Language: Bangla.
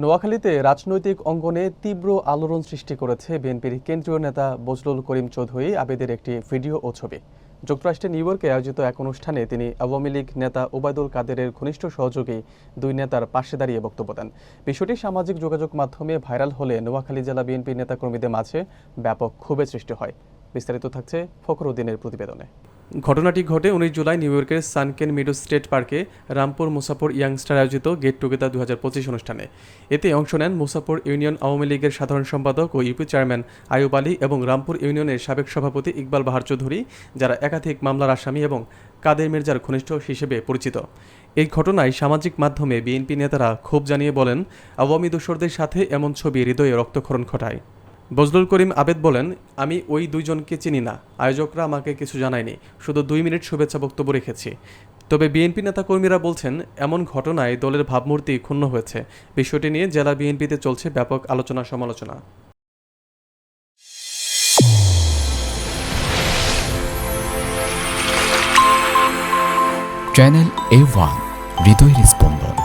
নোয়াখালীতে রাজনৈতিক অঙ্গনে তীব্র আলোড়ন সৃষ্টি করেছে বিএনপির কেন্দ্রীয় নেতা বজলুল করিম চৌধুরী আবেদের একটি ভিডিও ও ছবি। যুক্তরাষ্ট্রের নিউ ইয়র্কে আয়োজিত এক অনুষ্ঠানে তিনি আওয়ামী লীগ নেতা ওবায়দুল কাদেরের ঘনিষ্ঠ সহযোগী দুই নেতার পাশে দাঁড়িয়ে বক্তব্য দেন। বিষয়টি সামাজিক যোগাযোগ মাধ্যমে ভাইরাল হলে নোয়াখালী জেলা বিএনপির নেতাকর্মীদের মাঝে ব্যাপক ক্ষোভের সৃষ্টি হয়। বিস্তারিত থাকছে ফখরুদ্দিনের প্রতিবেদনে। ঘটনাটি ঘটে 19 জুলাই নিউ ইয়র্কের সানকেন মিডো স্টেট পার্কে রামপুর মুসাফর ইয়াংস্টার আয়োজিত গেট টুগেদার 2025 অনুষ্ঠানে। এতে অংশ নেন মুসাফর ইউনিয়ন আওয়ামী লীগের সাধারণ সম্পাদক ও ইউপি চেয়ারম্যান আয়ুব আলী এবং রামপুর ইউনিয়নের সাবেক সভাপতি ইকবাল বাহার চৌধুরী, যারা একাধিক মামলার আসামি এবং কাদের মির্জার ঘনিষ্ঠ হিসেবে পরিচিত। এই ঘটনায় সামাজিক মাধ্যমে বিএনপি নেতারা ক্ষোভ জানিয়ে বলেন, আওয়ামী দোসরদের সাথে এমন ছবি হৃদয়ে রক্তক্ষরণ ঘটায়। বজলুল করিম আবেদ বলেন, আমি ওই দুইজনকে চিনি না, আয়োজকরা আমাকে কিছু জানায়নি, শুধু 2 মিনিট শুভেচ্ছা বক্তব্য রেখেছি। তবে বিএনপি নেতাকর্মীরা বলছেন, এমন ঘটনায় দলের ভাবমূর্তি ক্ষুণ্ণ হয়েছে। বিষয়টি নিয়ে জেলা বিএনপিতে চলছে ব্যাপক আলোচনা সমালোচনা। চ্যানেল A1 হৃদয়ের স্পন্দন।